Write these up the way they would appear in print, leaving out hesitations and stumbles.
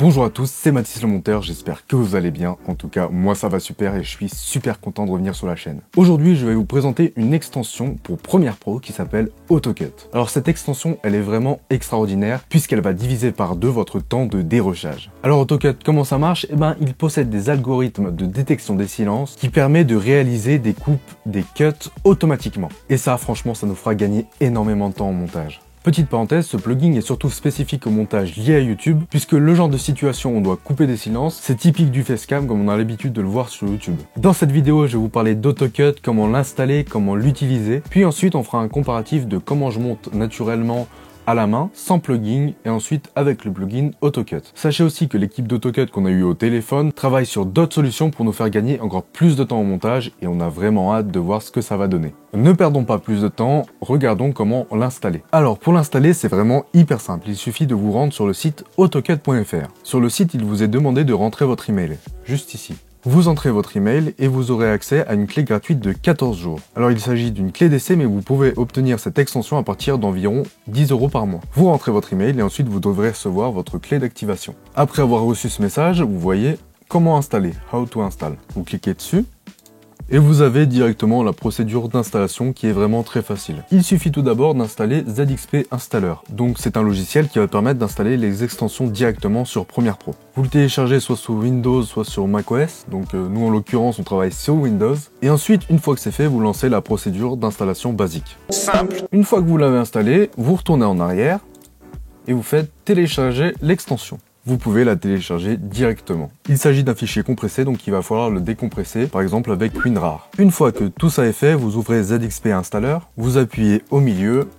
Bonjour à tous, c'est Mathis le monteur, j'espère que vous allez bien. En tout cas, moi ça va super et je suis super content de revenir sur la chaîne. Aujourd'hui, je vais vous présenter une extension pour Premiere Pro qui s'appelle AutoCut. Alors cette extension, elle est vraiment extraordinaire puisqu'elle va diviser par deux votre temps de dérochage. Alors AutoCut, comment ça marche? Il possède des algorithmes de détection des silences qui permet de réaliser des coupes, des cuts automatiquement. Et ça, franchement, ça nous fera gagner énormément de temps au montage. Petite parenthèse, ce plugin est surtout spécifique au montage lié à YouTube, puisque le genre de situation où on doit couper des silences, c'est typique du facecam comme on a l'habitude de le voir sur YouTube. Dans cette vidéo, je vais vous parler d'AutoCut, comment l'installer, comment l'utiliser, puis ensuite on fera un comparatif de comment je monte naturellement à la main, sans plugin, et ensuite avec le plugin AutoCut. Sachez aussi que l'équipe d'AutoCut qu'on a eu au téléphone travaille sur d'autres solutions pour nous faire gagner encore plus de temps au montage, et on a vraiment hâte de voir ce que ça va donner. Ne perdons pas plus de temps, regardons comment l'installer. Alors pour l'installer, c'est vraiment hyper simple, il suffit de vous rendre sur le site autocut.fr. Sur le site, il vous est demandé de rentrer votre email, juste ici. Vous entrez votre email et vous aurez accès à une clé gratuite de 14 jours. Alors il s'agit d'une clé d'essai, mais vous pouvez obtenir cette extension à partir d'environ 10 € par mois. Vous rentrez votre email et ensuite vous devrez recevoir votre clé d'activation. Après avoir reçu ce message, vous voyez comment installer, how to install. Vous cliquez dessus et vous avez directement la procédure d'installation qui est vraiment très facile. Il suffit tout d'abord d'installer ZXP Installer. Donc c'est un logiciel qui va permettre d'installer les extensions directement sur Premiere Pro. Vous le téléchargez soit sur Windows, soit sur macOS. Donc nous en l'occurrence on travaille sur Windows. Et ensuite, une fois que c'est fait, vous lancez la procédure d'installation basique. Simple. Une fois que vous l'avez installé, vous retournez en arrière et vous faites télécharger l'extension. Vous pouvez la télécharger directement. Il s'agit d'un fichier compressé, donc il va falloir le décompresser, par exemple avec WinRAR. Une fois que tout ça est fait, vous ouvrez ZXP Installer, vous appuyez au milieu,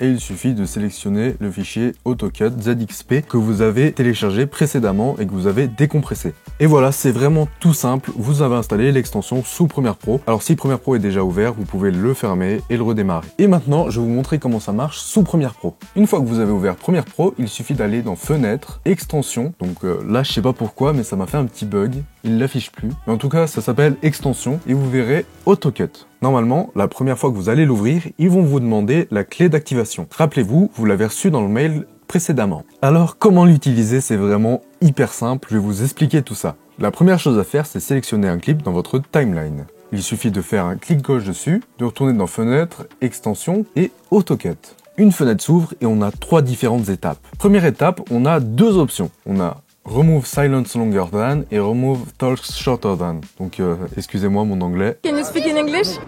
et il suffit de sélectionner le fichier AutoCut ZXP que vous avez téléchargé précédemment et que vous avez décompressé. Et voilà, c'est vraiment tout simple, vous avez installé l'extension sous Premiere Pro. Alors si Premiere Pro est déjà ouvert, vous pouvez le fermer et le redémarrer. Et maintenant, je vais vous montrer comment ça marche sous Premiere Pro. Une fois que vous avez ouvert Premiere Pro, il suffit d'aller dans Fenêtre, Extension. Donc là, je sais pas pourquoi, mais ça m'a fait un petit bug. Il l'affiche plus. Mais en tout cas, ça s'appelle Extension et vous verrez AutoCut. Normalement, la première fois que vous allez l'ouvrir, ils vont vous demander la clé d'activation. Rappelez-vous, vous l'avez reçue dans le mail précédemment. Alors, comment l'utiliser? C'est vraiment hyper simple. Je vais vous expliquer tout ça. La première chose à faire, c'est sélectionner un clip dans votre timeline. Il suffit de faire un clic gauche dessus, de retourner dans Fenêtre, Extension et AutoCut. Une fenêtre s'ouvre et on a trois différentes étapes. Première étape, on a deux options. On a Remove Silence Longer Than et Remove Talk Shorter Than. Donc, excusez-moi mon anglais. Can you speak in English?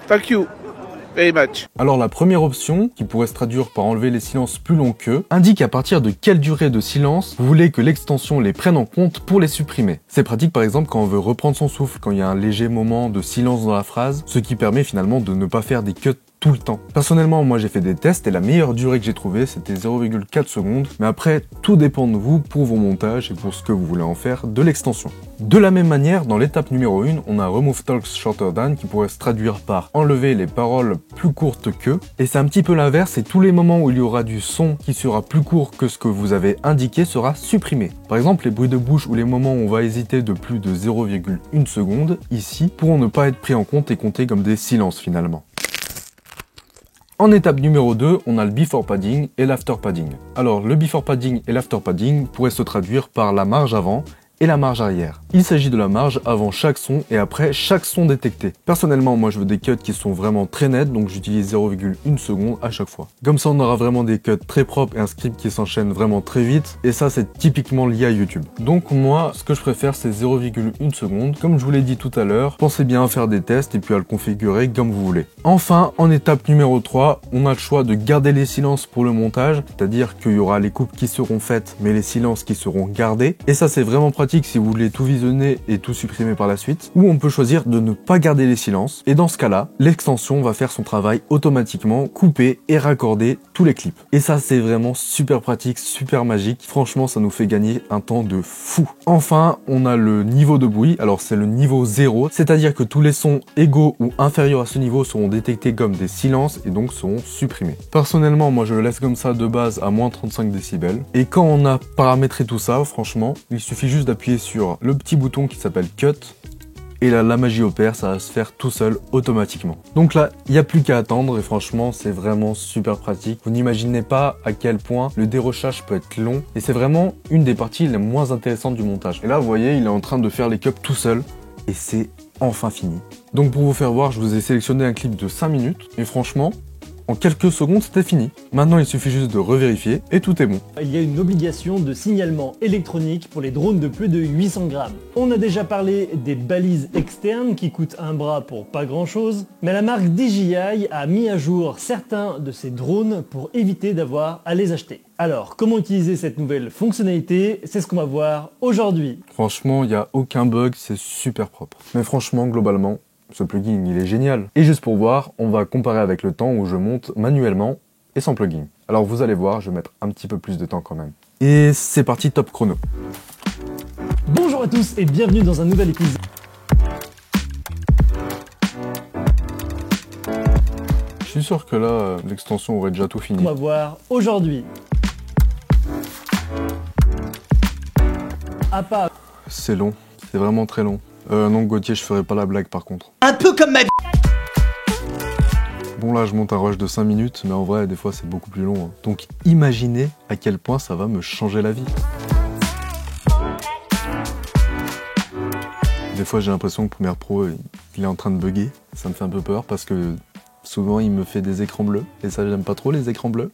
Thank you very much. Alors la première option, qui pourrait se traduire par enlever les silences plus longs qu'eux, indique à partir de quelle durée de silence vous voulez que l'extension les prenne en compte pour les supprimer. C'est pratique par exemple quand on veut reprendre son souffle, quand il y a un léger moment de silence dans la phrase, ce qui permet finalement de ne pas faire des cuts tout le temps. Personnellement, moi j'ai fait des tests et la meilleure durée que j'ai trouvée c'était 0,4 secondes. Mais après, tout dépend de vous pour vos montages et pour ce que vous voulez en faire de l'extension. De la même manière, dans l'étape numéro 1, on a Remove Talks Shorter Than qui pourrait se traduire par enlever les paroles plus courtes que. Et c'est un petit peu l'inverse, c'est tous les moments où il y aura du son qui sera plus court que ce que vous avez indiqué sera supprimé. Par exemple, les bruits de bouche ou les moments où on va hésiter de plus de 0,1 seconde, ici, pourront ne pas être pris en compte et compter comme des silences finalement. En étape numéro 2, on a le before padding et l'after padding. Alors, le before padding et l'after padding pourraient se traduire par la marge avant et la marge arrière. Il s'agit de la marge avant chaque son et après chaque son détecté. Personnellement, moi je veux des cuts qui sont vraiment très nets, donc j'utilise 0,1 seconde à chaque fois. Comme ça, on aura vraiment des cuts très propres et un script qui s'enchaîne vraiment très vite, et ça c'est typiquement lié à YouTube. Donc moi, ce que je préfère c'est 0,1 seconde. Comme je vous l'ai dit tout à l'heure, pensez bien à faire des tests et puis à le configurer comme vous voulez. Enfin, en étape numéro 3, on a le choix de garder les silences pour le montage, c'est-à-dire qu'il y aura les coupes qui seront faites, mais les silences qui seront gardés. Et ça c'est vraiment pratique si vous voulez tout visionner et tout supprimer par la suite, ou on peut choisir de ne pas garder les silences, et dans ce cas-là, l'extension va faire son travail automatiquement, couper et raccorder tous les clips. Et ça c'est vraiment super pratique, super magique, franchement ça nous fait gagner un temps de fou. Enfin, on a le niveau de bruit, alors c'est le niveau 0, c'est-à-dire que tous les sons égaux ou inférieurs à ce niveau seront détectés comme des silences et donc seront supprimés. Personnellement, moi je le laisse comme ça de base à moins 35 décibels, et quand on a paramétré tout ça, franchement, il suffit juste d'appuyer sur le petit bouton qui s'appelle Cut et là la magie opère, ça va se faire tout seul automatiquement. Donc là, il n'y a plus qu'à attendre et franchement c'est vraiment super pratique. Vous n'imaginez pas à quel point le dérochage peut être long et c'est vraiment une des parties les moins intéressantes du montage. Et là vous voyez, il est en train de faire les cups tout seul et c'est enfin fini. Donc pour vous faire voir, je vous ai sélectionné un clip de 5 minutes et franchement, en quelques secondes, c'était fini. Maintenant, il suffit juste de revérifier et tout est bon. Il y a une obligation de signalement électronique pour les drones de plus de 800 grammes. On a déjà parlé des balises externes qui coûtent un bras pour pas grand chose, mais la marque DJI a mis à jour certains de ces drones pour éviter d'avoir à les acheter. Alors, comment utiliser cette nouvelle fonctionnalité? C'est ce qu'on va voir aujourd'hui. Franchement, il n'y a aucun bug, c'est super propre. Mais franchement, globalement, ce plugin, il est génial. Et juste pour voir, on va comparer avec le temps où je monte manuellement et sans plugin. Alors vous allez voir, je vais mettre un petit peu plus de temps quand même. Et c'est parti, top chrono. Bonjour à tous et bienvenue dans un nouvel épisode. Je suis sûr que là, l'extension aurait déjà tout fini. On va voir aujourd'hui. À part. C'est long, c'est vraiment très long. Non Gauthier, je ferai pas la blague par contre. Un peu comme ma vie. Bon là je monte un rush de 5 minutes, mais en vrai des fois c'est beaucoup plus long. Hein. Donc imaginez à quel point ça va me changer la vie. Des fois j'ai l'impression que Premiere Pro il est en train de bugger. Ça me fait un peu peur parce que souvent il me fait des écrans bleus. Et ça j'aime pas trop les écrans bleus.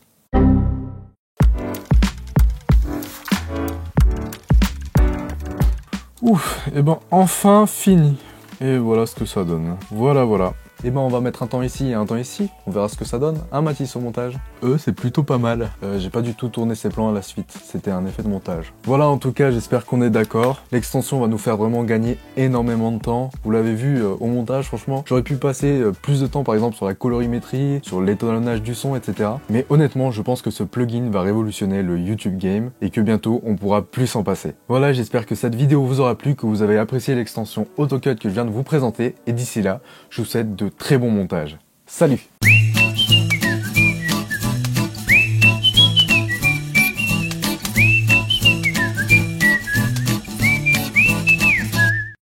Ouf, et ben enfin fini. Et voilà ce que ça donne. Voilà. Et ben on va mettre un temps ici et un temps ici. On verra ce que ça donne. Hein Mathis au montage? C'est plutôt pas mal. J'ai pas du tout tourné ces plans à la suite. C'était un effet de montage. Voilà en tout cas, j'espère qu'on est d'accord. L'extension va nous faire vraiment gagner énormément de temps. Vous l'avez vu au montage, franchement. J'aurais pu passer plus de temps par exemple sur la colorimétrie, sur l'étalonnage du son, etc. Mais honnêtement, je pense que ce plugin va révolutionner le YouTube game et que bientôt on pourra plus s'en passer. Voilà, j'espère que cette vidéo vous aura plu, que vous avez apprécié l'extension AutoCut que je viens de vous présenter. Et d'ici là, je vous souhaite de très bons montages. Salut!